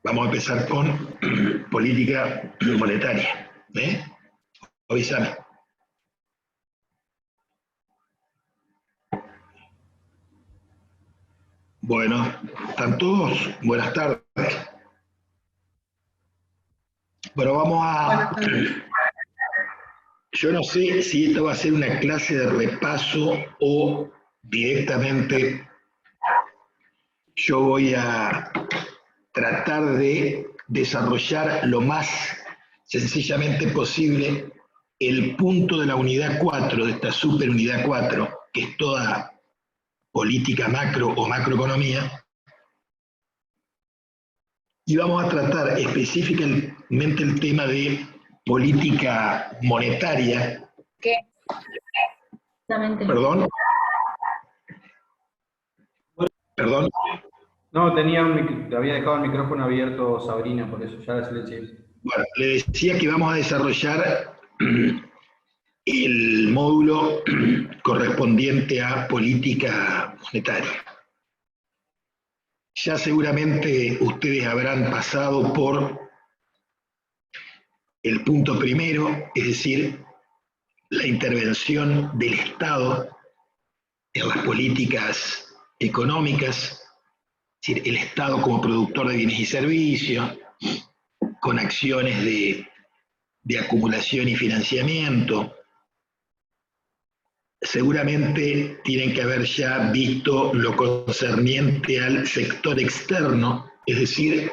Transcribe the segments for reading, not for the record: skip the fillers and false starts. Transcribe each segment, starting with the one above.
Vamos a empezar con política monetaria. Avísame. Bueno, ¿están todos? Buenas tardes. Bueno, vamos a... Yo no sé si esto va a ser una clase de repaso o directamente yo voy a tratar de desarrollar lo más sencillamente posible el punto de la unidad 4, de esta superunidad 4, que es toda política macro o macroeconomía, y vamos a tratar específicamente el tema de política monetaria. ¿Qué? ¿Perdón? ¿Perdón? No, había dejado el micrófono abierto Sabrina, por eso ya la silencié. Bueno, le decía que vamos a desarrollar el módulo correspondiente a política monetaria. Ya seguramente ustedes habrán pasado por el punto primero, es decir, la intervención del Estado en las políticas económicas, es decir, el Estado como productor de bienes y servicios, con acciones de acumulación y financiamiento. Seguramente tienen que haber ya visto lo concerniente al sector externo, es decir,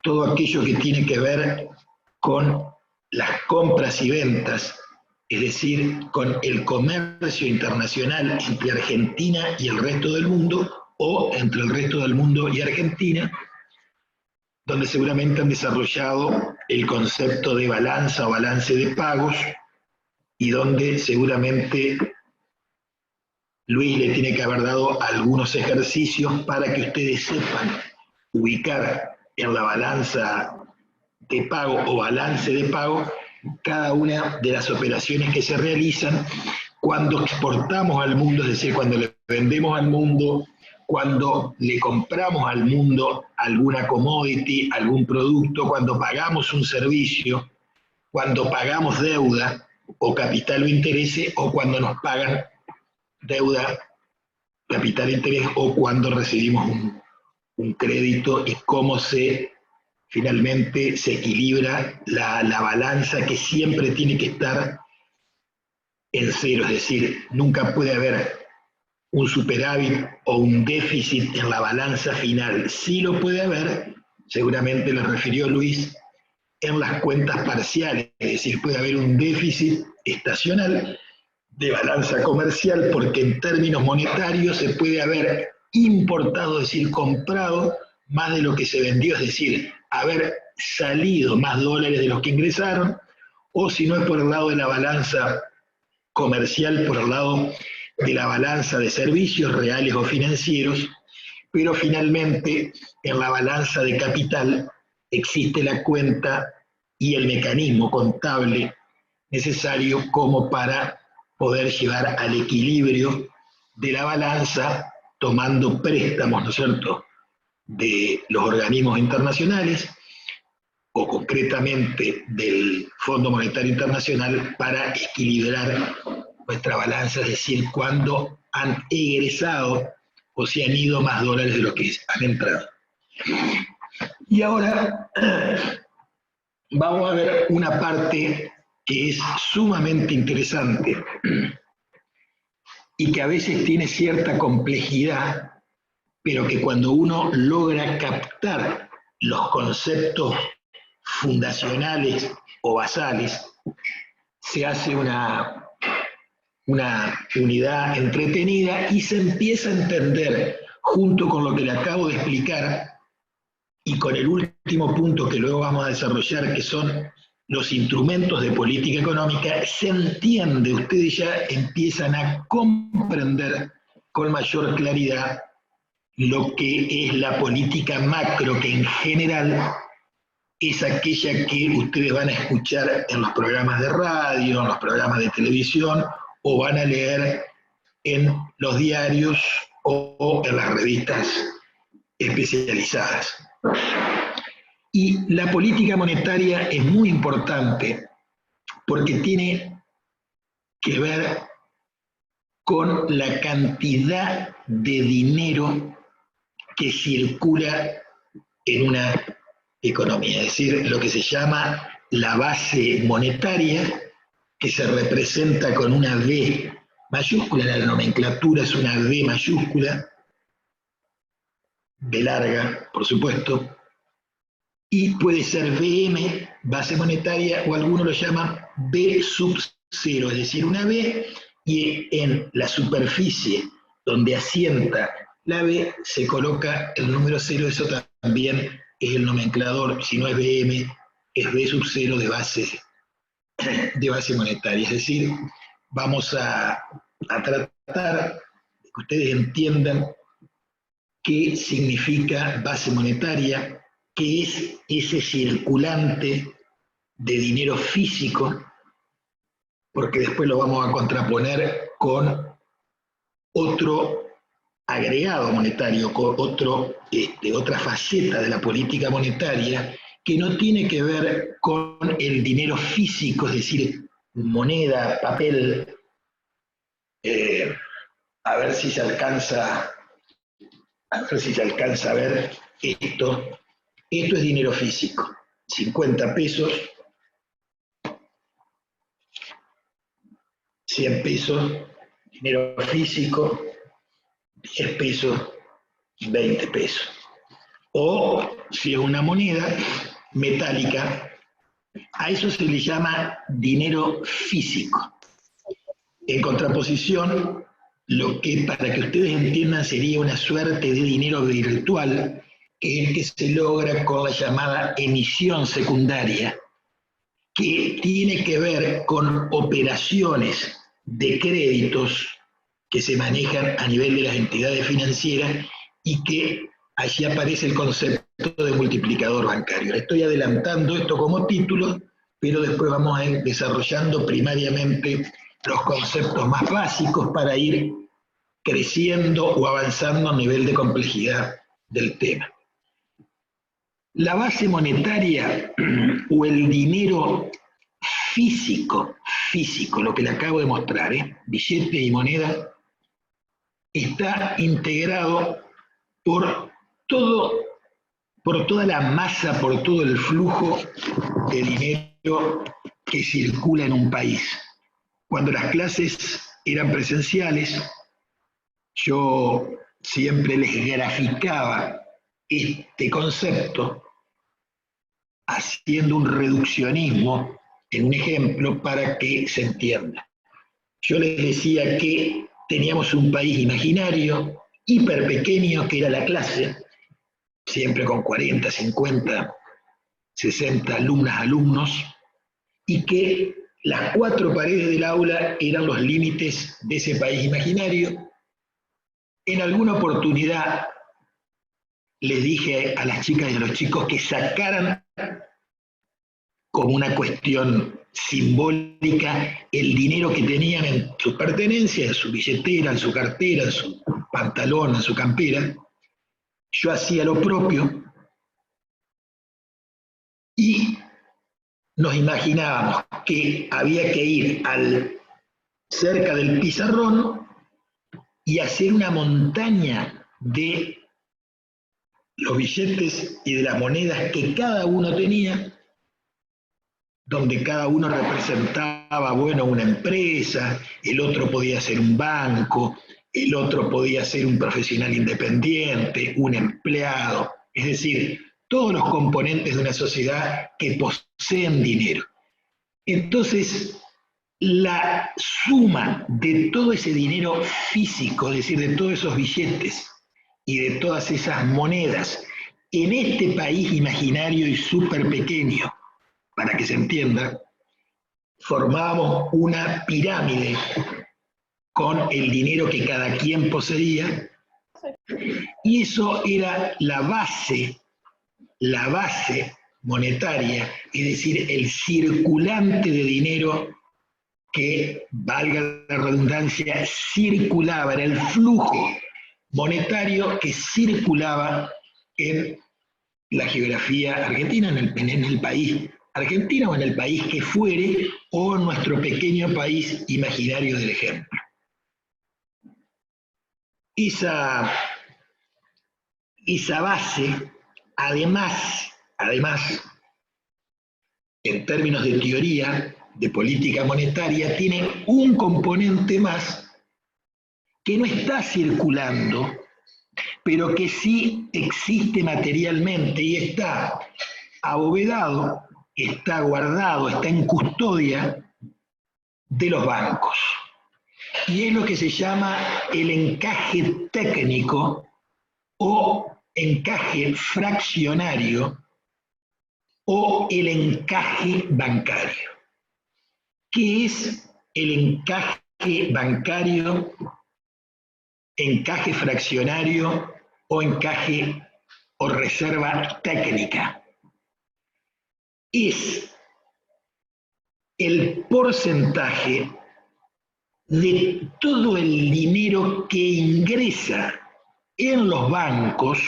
todo aquello que tiene que ver con las compras y ventas, es decir, con el comercio internacional entre Argentina y el resto del mundo, o entre el resto del mundo y Argentina, donde seguramente han desarrollado el concepto de balanza o balance de pagos, y donde seguramente Luis le tiene que haber dado algunos ejercicios para que ustedes sepan ubicar en la balanza de pago o balance de pago cada una de las operaciones que se realizan cuando exportamos al mundo, es decir, cuando le vendemos al mundo, cuando le compramos al mundo alguna commodity, algún producto, cuando pagamos un servicio, cuando pagamos deuda o capital o interés, o cuando nos pagan deuda, capital e interés, o cuando recibimos un crédito, y cómo finalmente se equilibra la balanza, que siempre tiene que estar en cero, es decir, nunca puede haber un superávit o un déficit en la balanza final. Sí lo puede haber, seguramente le refirió Luis, en las cuentas parciales, es decir, puede haber un déficit estacional de balanza comercial, porque en términos monetarios se puede haber importado, es decir, comprado más de lo que se vendió, es decir, haber salido más dólares de los que ingresaron, o si no es por el lado de la balanza comercial, por el lado de la balanza de servicios reales o financieros, pero finalmente en la balanza de capital existe la cuenta y el mecanismo contable necesario como para poder llevar al equilibrio de la balanza, tomando préstamos, ¿no es cierto?, de los organismos internacionales, o concretamente del Fondo Monetario Internacional, para equilibrar nuestra balanza, es decir, cuando han egresado o se han ido más dólares de los que han entrado. Y ahora vamos a ver una parte que es sumamente interesante y que a veces tiene cierta complejidad, pero que cuando uno logra captar los conceptos fundacionales o basales, se hace una unidad entretenida y se empieza a entender, junto con lo que le acabo de explicar y con el último punto que luego vamos a desarrollar, que son los instrumentos de política económica, se entiende, ustedes ya empiezan a comprender con mayor claridad lo que es la política macro, que en general es aquella que ustedes van a escuchar en los programas de radio, en los programas de televisión, o van a leer en los diarios o en las revistas especializadas. Y la política monetaria es muy importante porque tiene que ver con la cantidad de dinero que circula en una economía, es decir, lo que se llama la base monetaria, que se representa con una B mayúscula, la nomenclatura es una B mayúscula, B larga, por supuesto, y puede ser BM, base monetaria, o algunos lo llaman B sub 0, es decir, una B, y en la superficie donde asienta la B se coloca el número 0, eso también es el nomenclador, si no es BM, es B sub 0 de base monetaria. Es decir, vamos a tratar de que ustedes entiendan qué significa base monetaria, qué es ese circulante de dinero físico, porque después lo vamos a contraponer con otro agregado monetario, con otra faceta de la política monetaria que no tiene que ver con el dinero físico, es decir, moneda, papel. A ver si se alcanza a ver esto. Esto es dinero físico, 50 pesos, 100 pesos, dinero físico, 10 pesos, 20 pesos. O si es una moneda metálica, a eso se le llama dinero físico. En contraposición, lo que para que ustedes entiendan sería una suerte de dinero virtual, que es el que se logra con la llamada emisión secundaria, que tiene que ver con operaciones de créditos que se manejan a nivel de las entidades financieras y que allí aparece el concepto de multiplicador bancario. Le estoy adelantando esto como título, pero después vamos a ir desarrollando primariamente los conceptos más básicos para ir creciendo o avanzando a nivel de complejidad del tema. La base monetaria o el dinero físico, lo que le acabo de mostrar, billete y moneda, está integrado por toda la masa, por todo el flujo de dinero que circula en un país. Cuando las clases eran presenciales, yo siempre les graficaba este concepto haciendo un reduccionismo en un ejemplo para que se entienda. Yo les decía que teníamos un país imaginario, hiper pequeño, que era la clase, siempre con 40, 50, 60 alumnos, y que las 4 paredes del aula eran los límites de ese país imaginario. En alguna oportunidad les dije a las chicas y a los chicos que sacaran como una cuestión simbólica el dinero que tenían en sus pertenencias, en su billetera, en su cartera, en su pantalón, en su campera. Yo hacía lo propio y nos imaginábamos que había que ir cerca del pizarrón y hacer una montaña de los billetes y de las monedas que cada uno tenía, donde cada uno representaba, bueno, una empresa, el otro podía ser un banco, el otro podía ser un profesional independiente, un empleado, es decir, todos los componentes de una sociedad que poseen dinero. Entonces, la suma de todo ese dinero físico, es decir, de todos esos billetes y de todas esas monedas, en este país imaginario y súper pequeño, para que se entienda, formábamos una pirámide con el dinero que cada quien poseía, y eso era la base monetaria, es decir, el circulante de dinero que, valga la redundancia, circulaba, era el flujo monetario que circulaba en la geografía argentina, en el país argentino o en el país que fuere, o nuestro pequeño país imaginario del ejemplo. Esa base, además, en términos de teoría de política monetaria, tiene un componente más que no está circulando, pero que sí existe materialmente y está abovedado, está guardado, está en custodia de los bancos. Y es lo que se llama el encaje técnico o encaje fraccionario o el encaje bancario. ¿Qué es el encaje bancario, encaje fraccionario o encaje o reserva técnica? Es el porcentaje de todo el dinero que ingresa en los bancos,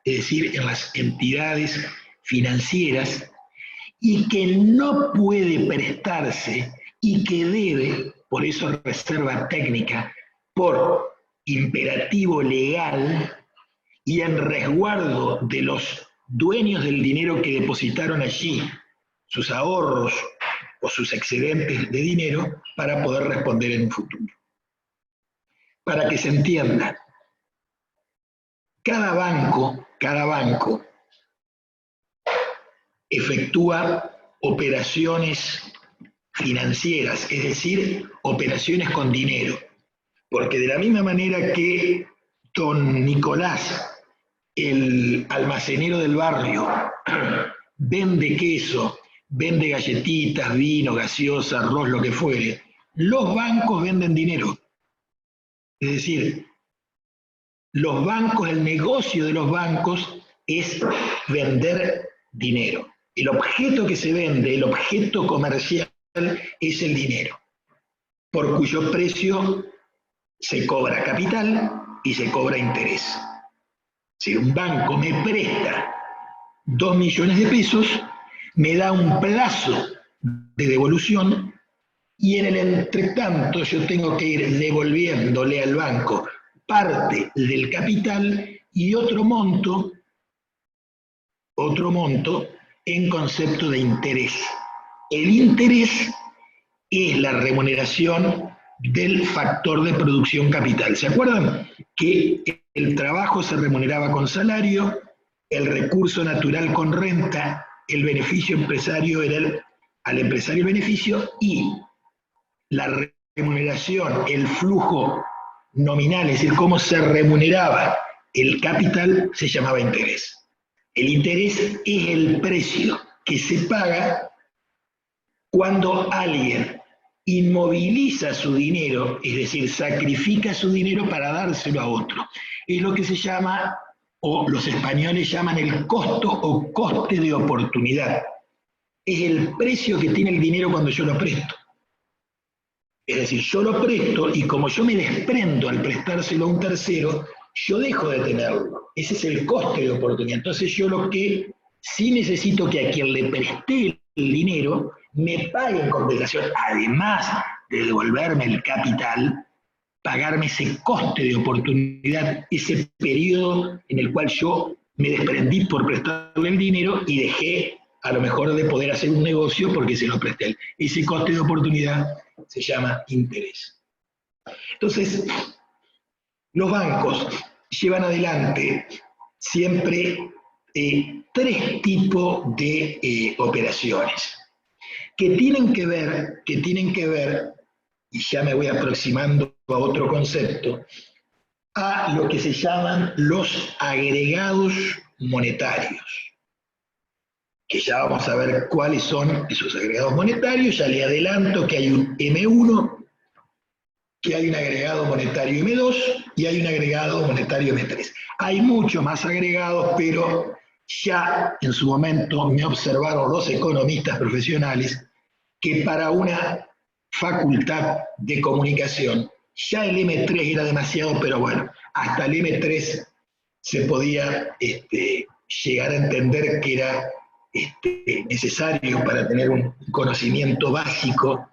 es decir, en las entidades financieras, y que no puede prestarse y que debe, por eso reserva técnica, por imperativo legal y en resguardo de los dueños del dinero que depositaron allí sus ahorros o sus excedentes de dinero para poder responder en un futuro. Para que se entienda, cada banco efectúa operaciones financieras, es decir, operaciones con dinero. Porque de la misma manera que don Nicolás, el almacenero del barrio, vende queso, vende galletitas, vino, gaseosa, arroz, lo que fuere, los bancos venden dinero. Es decir, los bancos, el negocio de los bancos es vender dinero. El objeto que se vende, el objeto comercial, es el dinero, por cuyo precio se cobra capital y se cobra interés. Si un banco me presta 2 millones de pesos, me da un plazo de devolución y en el entretanto yo tengo que ir devolviéndole al banco parte del capital y otro monto en concepto de interés. El interés es la remuneración del factor de producción capital. ¿Se acuerdan que el trabajo se remuneraba con salario, el recurso natural con renta, el beneficio empresario era al empresario el beneficio y la remuneración, el flujo nominal, es decir, cómo se remuneraba el capital, se llamaba interés. El interés es el precio que se paga cuando alguien inmoviliza su dinero, es decir, sacrifica su dinero para dárselo a otro. Es lo que se llama, o los españoles llaman el costo o coste de oportunidad. Es el precio que tiene el dinero cuando yo lo presto. Es decir, yo lo presto y como yo me desprendo al prestárselo a un tercero, yo dejo de tenerlo. Ese es el coste de oportunidad. Entonces yo lo que sí necesito que a quien le presté el dinero me pague en compensación, además de devolverme el capital, pagarme ese coste de oportunidad, ese periodo en el cual yo me desprendí por prestarle el dinero y dejé a lo mejor de poder hacer un negocio porque se lo presté. Ese coste de oportunidad se llama interés. Entonces, los bancos llevan adelante siempre 3 tipos de operaciones que tienen que ver, y ya me voy aproximando a otro concepto, a lo que se llaman los agregados monetarios, que ya vamos a ver cuáles son esos agregados monetarios. Ya le adelanto que hay un M1, que hay un agregado monetario M2 y hay un agregado monetario M3. Hay muchos más agregados, pero ya en su momento me observaron los economistas profesionales que para una facultad de comunicación ya el M3 era demasiado, pero bueno, hasta el M3 se podía llegar a entender que era necesario para tener un conocimiento básico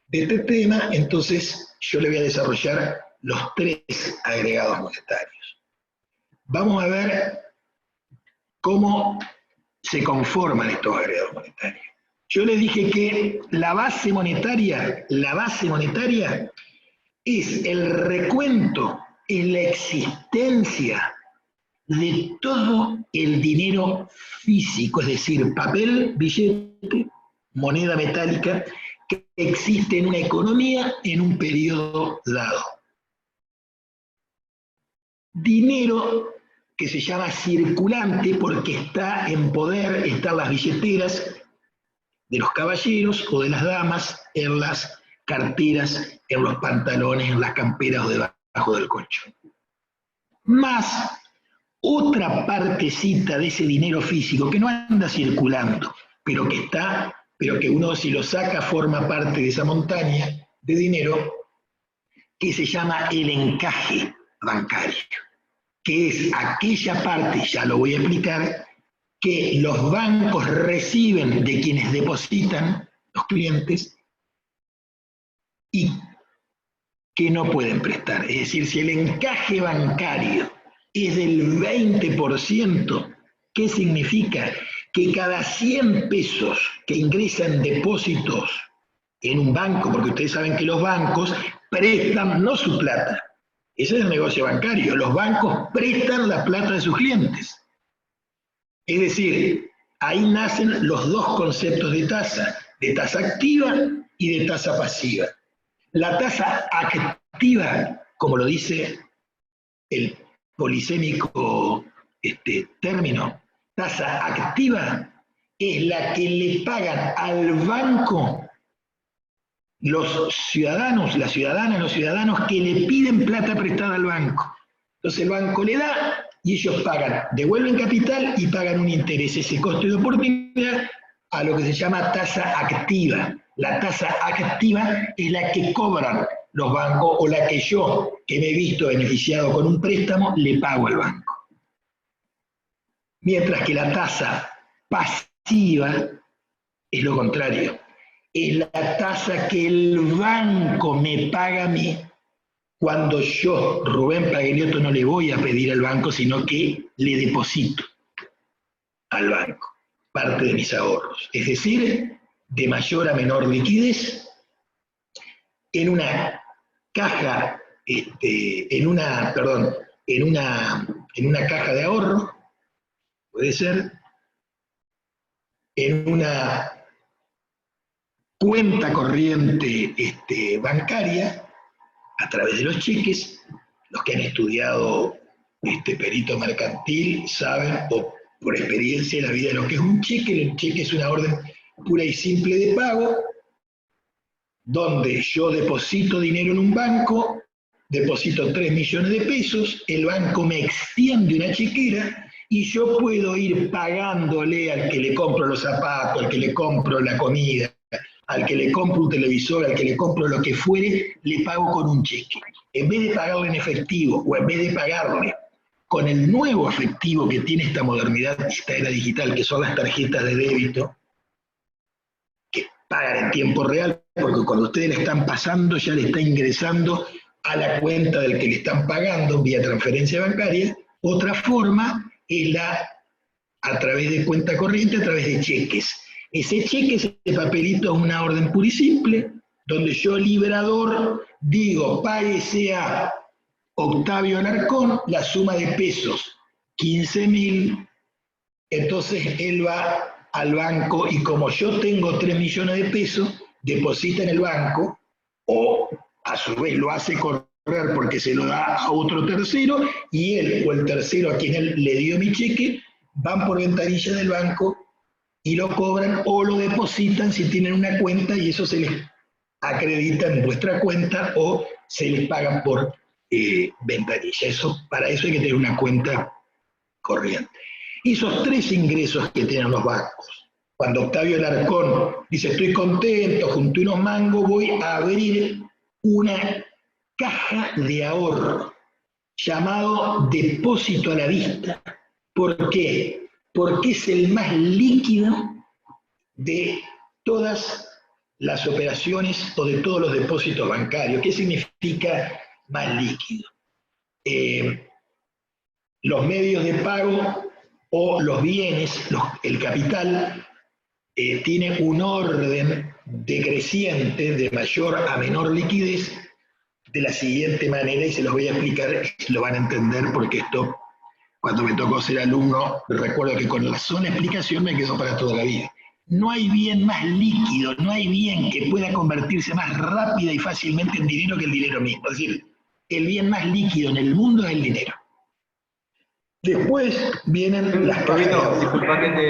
de este tema, entonces yo le voy a desarrollar los 3 agregados monetarios. Vamos a ver cómo se conforman estos agregados monetarios. Yo les dije que la base monetaria es el recuento, es la existencia de todo el dinero físico, es decir, papel, billete, moneda metálica, que existe en una economía en un periodo dado. Dinero que se llama circulante porque está en poder, están las billeteras de los caballeros o de las damas, en las carteras, en los pantalones, en las camperas o debajo del colchón. Más otra partecita de ese dinero físico que no anda circulando, pero que está, pero que uno si lo saca forma parte de esa montaña de dinero, que se llama el encaje bancario, que es aquella parte, ya lo voy a explicar, que los bancos reciben de quienes depositan, los clientes, y que no pueden prestar. Es decir, si el encaje bancario es del 20%, ¿qué significa? Que cada 100 pesos que ingresan depósitos en un banco, porque ustedes saben que los bancos prestan no su plata, ese es el negocio bancario, los bancos prestan la plata de sus clientes. Es decir, ahí nacen los 2 conceptos de tasa activa y de tasa pasiva. La tasa activa, como lo dice el polisémico término, tasa activa, es la que le pagan al banco los ciudadanos, las ciudadanas, los ciudadanos que le piden plata prestada al banco. Entonces el banco le da y ellos pagan, devuelven capital y pagan un interés, ese costo de oportunidad, a lo que se llama tasa activa. La tasa activa es la que cobran los bancos o la que yo, que me he visto beneficiado con un préstamo, le pago al banco. Mientras que la tasa pasiva es lo contrario. Es la tasa que el banco me paga a mí cuando yo, Rubén Pagliotto, no le voy a pedir al banco, sino que le deposito al banco parte de mis ahorros. Es decir, de mayor a menor liquidez, en una caja, en una caja de ahorro, puede ser, en una cuenta corriente bancaria, a través de los cheques. Los que han estudiado perito mercantil saben, o por experiencia de la vida, lo que es un cheque. El cheque es una orden pura y simple de pago, donde yo deposito dinero en un banco, deposito 3 millones de pesos, el banco me extiende una chequera y yo puedo ir pagándole al que le compro los zapatos, al que le compro la comida, al que le compro un televisor, al que le compro lo que fuere, le pago con un cheque. En vez de pagarle en efectivo o en vez de pagarle con el nuevo efectivo que tiene esta modernidad, esta era digital, que son las tarjetas de débito, que pagan en tiempo real, porque cuando ustedes le están pasando ya le está ingresando a la cuenta del que le están pagando vía transferencia bancaria. Otra forma es a través de cuenta corriente, a través de cheques. Ese cheque, ese papelito es una orden pura y simple, donde yo, liberador, digo, páguese a Octavio Alarcón la suma de pesos, 15.000, entonces él va al banco y como yo tengo 3 millones de pesos, deposita en el banco, o a su vez lo hace correr porque se lo da a otro tercero, y él o el tercero a quien él le dio mi cheque, van por ventanilla del banco y lo cobran o lo depositan si tienen una cuenta y eso se les acredita en vuestra cuenta o se les paga por ventanilla. Para eso hay que tener una cuenta corriente. Esos 3 ingresos que tienen los bancos. Cuando Octavio Alarcón dice estoy contento, junté unos mangos, voy a abrir una caja de ahorro llamado depósito a la vista. ¿Por qué? porque es el más líquido de todas las operaciones o de todos los depósitos bancarios. ¿Qué significa más líquido? Los medios de pago o los bienes, el capital, tiene un orden decreciente de mayor a menor liquidez de la siguiente manera, y se los voy a explicar, lo van a entender, porque esto, cuando me tocó ser alumno, recuerdo que con la sola explicación me quedó para toda la vida. No hay bien más líquido, no hay bien que pueda convertirse más rápida y fácilmente en dinero que el dinero mismo. Es decir, el bien más líquido en el mundo es el dinero. Después vienen las cajas de ahorro. Disculpa que te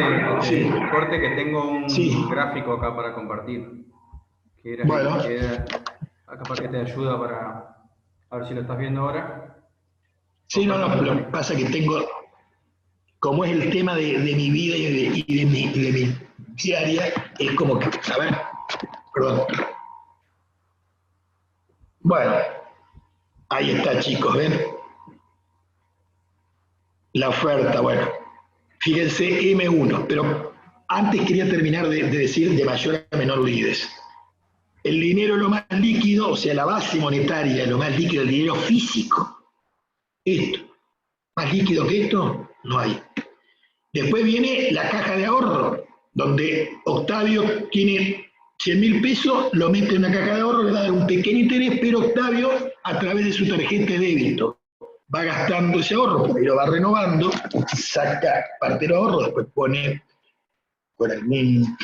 corte, que tengo un gráfico acá para compartir. Bueno. Capaz que te ayuda para... A ver si lo estás viendo ahora. Sí, no, lo que pasa es que tengo, como es el tema de mi vida y de mi diaria, es como que, a ver, perdón. Bueno, ahí está, chicos, ¿ven? La oferta, bueno, fíjense, M1, pero antes quería terminar de decir de mayor a menor liquidez. El dinero es lo más líquido, o sea, la base monetaria, lo más líquido, el dinero físico. Esto, más líquido que esto, no hay. Después viene la caja de ahorro, donde Octavio tiene 100.000 pesos, lo mete en una caja de ahorro, le va a dar un pequeño interés, pero Octavio, a través de su tarjeta de débito, va gastando ese ahorro, porque lo va renovando, saca parte del ahorro, después pone con algún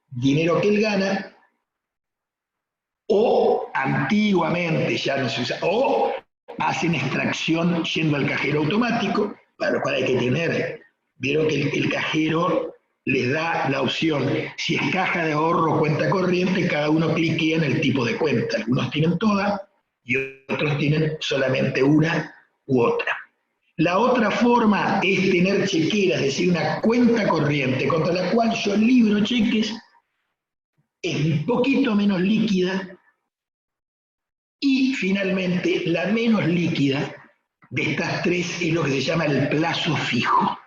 dinero que él gana, o antiguamente ya no se usa, o hacen extracción yendo al cajero automático, para lo cual hay que tener, vieron que el cajero les da la opción, si es caja de ahorro o cuenta corriente, cada uno cliquea en el tipo de cuenta, algunos tienen todas y otros tienen solamente una u otra. La otra forma es tener chequera, es decir, una cuenta corriente contra la cual yo libro cheques, es un poquito menos líquida. Y finalmente, la menos líquida de estas tres es lo que se llama el plazo fijo.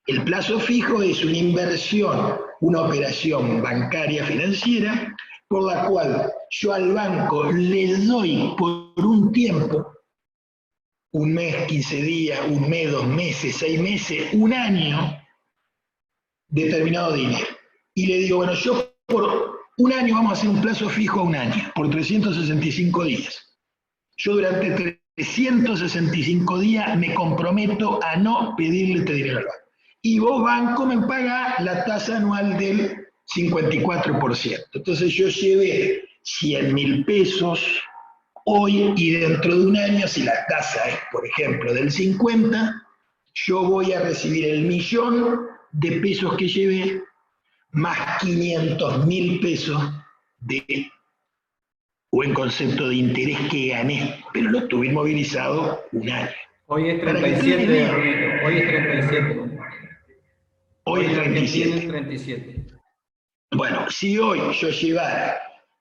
El plazo fijo es una inversión, una operación bancaria financiera, por la cual yo al banco le doy por un tiempo, un mes, 15 días, un mes, 2 meses, 6 meses, un año, determinado dinero. Y le digo, bueno, yo por un año vamos a hacer un plazo fijo a un año, por 365 días. Yo durante 365 días me comprometo a no pedirle este dinero al banco. Y vos, banco, me pagás la tasa anual del 54%. Entonces yo llevé 100.000 pesos hoy y dentro de un año, si la tasa es, por ejemplo, del 50, yo voy a recibir el 1.000.000 de pesos que llevé más 500.000 pesos de buen concepto de interés que gané, pero lo tuve inmovilizado un año. Hoy es 37, hoy es 37. Hoy es 37. 37. Bueno, si hoy yo llevara,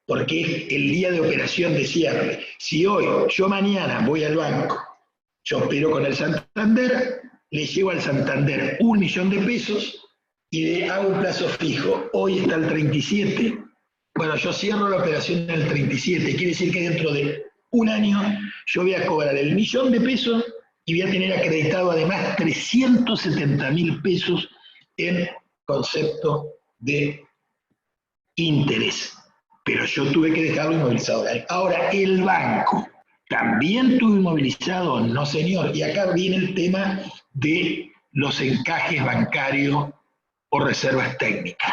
porque es el día de operación de cierre, si hoy yo mañana voy al banco, yo opero con el Santander, le llevo al Santander 1.000.000 de pesos y le hago un plazo fijo. Hoy está el 37. Bueno, yo cierro la operación en el 37. Quiere decir que dentro de un año yo voy a cobrar el 1.000.000 de pesos y voy a tener acreditado además 370.000 pesos en concepto de interés. Pero yo tuve que dejarlo inmovilizado. Ahora, el banco también tuvo inmovilizado, no señor. Y acá viene el tema de los encajes bancarios o reservas técnicas.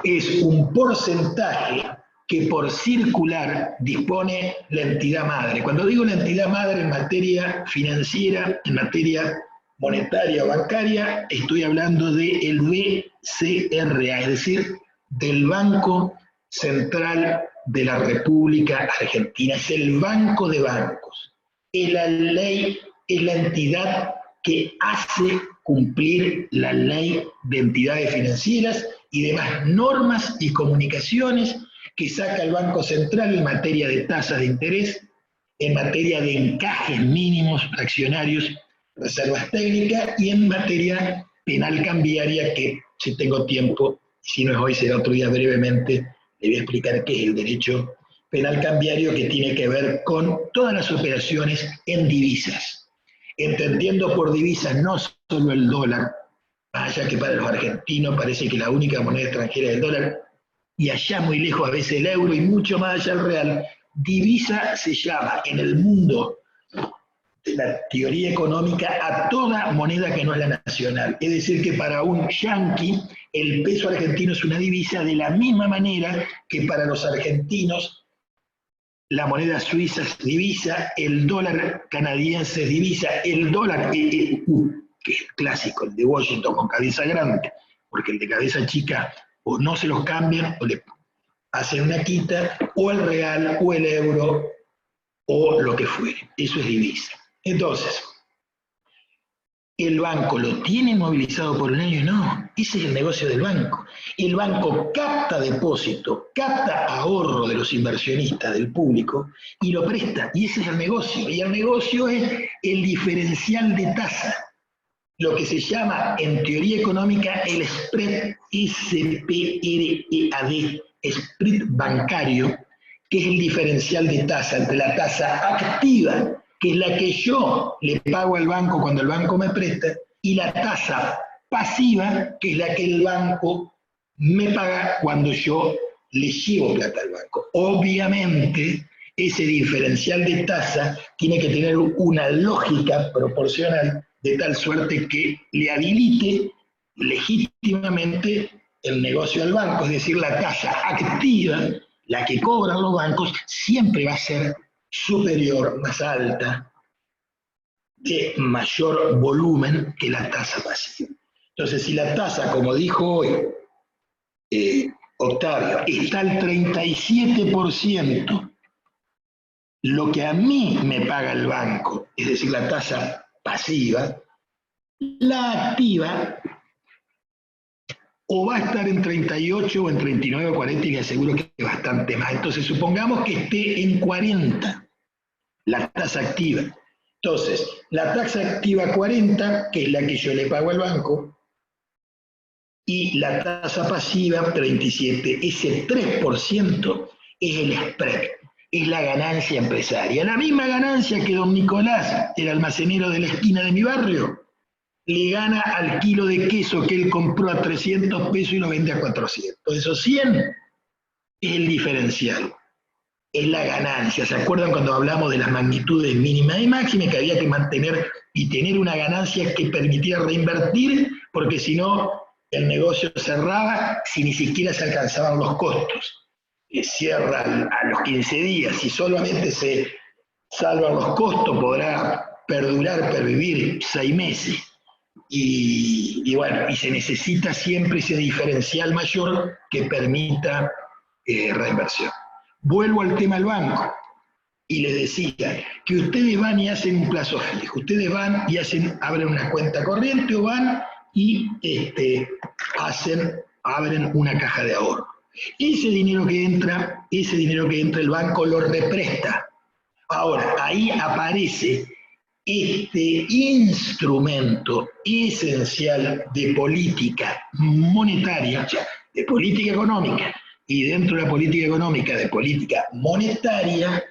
Es un porcentaje que por circular dispone la entidad madre. Cuando digo la entidad madre en materia financiera, en materia monetaria o bancaria, estoy hablando del BCRA, es decir, del Banco Central de la República Argentina. Es el banco de bancos. Es la ley, es la entidad que hace cumplir la ley de entidades financieras y demás normas y comunicaciones que saca el Banco Central en materia de tasas de interés, en materia de encajes mínimos accionarios, reservas técnicas y en materia penal cambiaria, que si tengo tiempo, si no es hoy será otro día brevemente, le voy a explicar qué es el derecho penal cambiario, que tiene que ver con todas las operaciones en divisas. Entendiendo por divisas no solo el dólar, allá que para los argentinos parece que la única moneda extranjera es el dólar, y allá muy lejos a veces el euro y mucho más allá el real. Divisa se llama en el mundo de la teoría económica a toda moneda que no es la nacional. Es decir, que para un yanqui el peso argentino es una divisa, de la misma manera que para los argentinos la moneda suiza es divisa, el dólar canadiense es divisa, el dólar que es clásico, el de Washington con cabeza grande, porque el de cabeza chica o no se los cambian o le hacen una quita, o el real o el euro o lo que fuere. Eso es divisa. Entonces, ¿el banco lo tiene movilizado por un año? No, ese es el negocio del banco. El banco capta depósito, capta ahorro de los inversionistas, del público, y lo presta, y ese es el negocio. Y el negocio es el diferencial de tasa, lo que se llama en teoría económica el spread, S-P-R-E-A-D, spread bancario, que es el diferencial de tasa entre la tasa activa, que es la que yo le pago al banco cuando el banco me presta, y la tasa pasiva, que es la que el banco me paga cuando yo le llevo plata al banco. Obviamente, ese diferencial de tasa tiene que tener una lógica proporcional, de tal suerte que le habilite legítimamente el negocio al banco, es decir, la tasa activa, la que cobran los bancos, siempre va a ser superior, más alta, de mayor volumen que la tasa pasiva. Entonces, si la tasa, como dijo hoy Octavio, está al 37%, lo que a mí me paga el banco, es decir, la tasa pasiva, la activa o va a estar en 38 o en 39 o 40, y le aseguro que es bastante más. Entonces, supongamos que esté en 40 la tasa activa. Entonces, la tasa activa 40, que es la que yo le pago al banco, y la tasa pasiva 37, ese 3% es el spread, es la ganancia empresaria. La misma ganancia que don Nicolás, el almacenero de la esquina de mi barrio, le gana al kilo de queso que él compró a 300 pesos y lo vende a 400. Esos 100 es el diferencial, es la ganancia. ¿Se acuerdan cuando hablamos de las magnitudes mínimas y máximas, que había que mantener y tener una ganancia que permitiera reinvertir, porque si no el negocio cerraba si ni siquiera se alcanzaban los costos? Cierra a los 15 días, si solamente se salvan los costos podrá perdurar, pervivir 6 meses. Y bueno, y se necesita siempre ese diferencial mayor que permita reinversión. Vuelvo al tema del banco, y les decía que ustedes van y hacen un plazo fijo, ustedes van y abren una cuenta corriente, o van y abren una caja de ahorro. Ese dinero que entra el banco lo represta. Ahora, ahí aparece este instrumento esencial de política monetaria, de política económica, y dentro de la política económica, de política monetaria,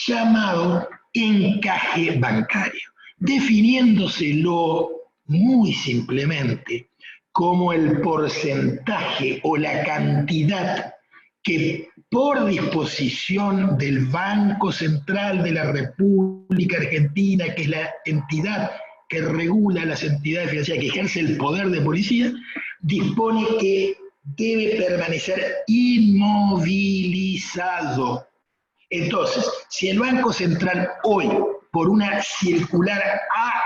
llamado encaje bancario, definiéndoselo muy simplemente como el porcentaje o la cantidad que por disposición del Banco Central de la República Argentina, que es la entidad que regula las entidades financieras, que ejerce el poder de policía, dispone que debe permanecer inmovilizado. Entonces, si el Banco Central hoy, por una circular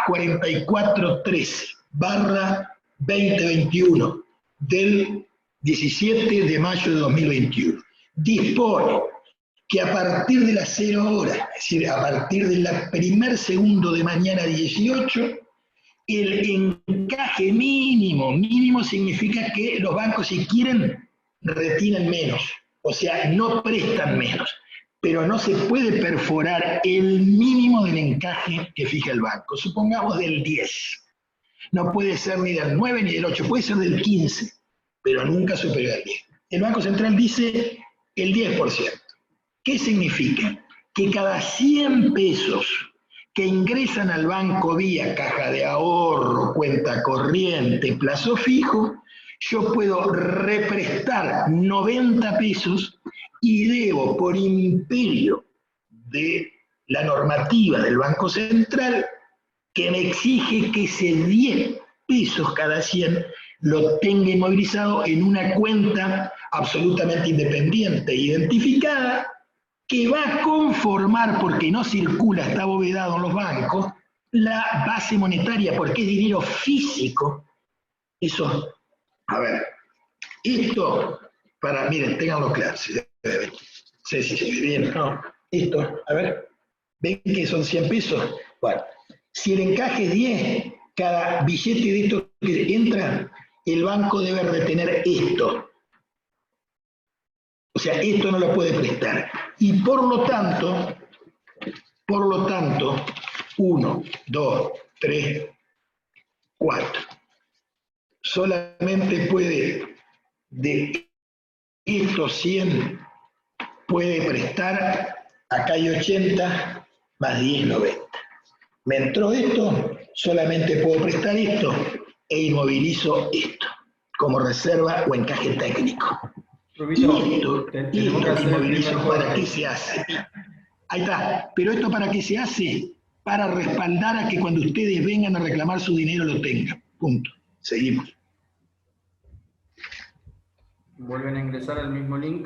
A4413/2021 del 17 de mayo de 2021, dispone que a partir de las 0 horas, es decir, a partir del primer segundo de mañana 18, el encaje mínimo significa que los bancos, si quieren, retienen menos, o sea, no prestan menos, pero no se puede perforar el mínimo del encaje que fija el banco, supongamos del 10. No puede ser ni del 9 ni del 8, puede ser del 15, pero nunca superior al 10. El Banco Central dice el 10%. ¿Qué significa? Que cada 100 pesos que ingresan al banco vía caja de ahorro, cuenta corriente, plazo fijo, yo puedo represtar 90 pesos y debo, por imperio de la normativa del Banco Central, que me exige que ese 10 pesos cada 100 lo tenga inmovilizado en una cuenta absolutamente independiente, identificada, que va a conformar, porque no circula, está abovedado en los bancos, la base monetaria, porque es dinero físico. Eso, a ver, esto, miren, ténganlo claro, si se ve bien, no, esto, a ver, ven que son 100 pesos, bueno, si el encaje es 10, cada billete de esto que entra, el banco debe retener esto. O sea, esto no lo puede prestar. Y por lo tanto, 1, 2, 3, 4. Solamente puede, de estos 100, puede prestar, acá hay 80, más 10, 90. Me entró esto, solamente puedo prestar esto, e inmovilizo esto, como reserva o encaje técnico. Rubito, Y esto que inmovilizo, ¿para qué se hace? Ahí está, pero esto ¿para qué se hace? Para respaldar a que cuando ustedes vengan a reclamar su dinero lo tengan. Punto. Seguimos. Vuelven a ingresar al mismo link.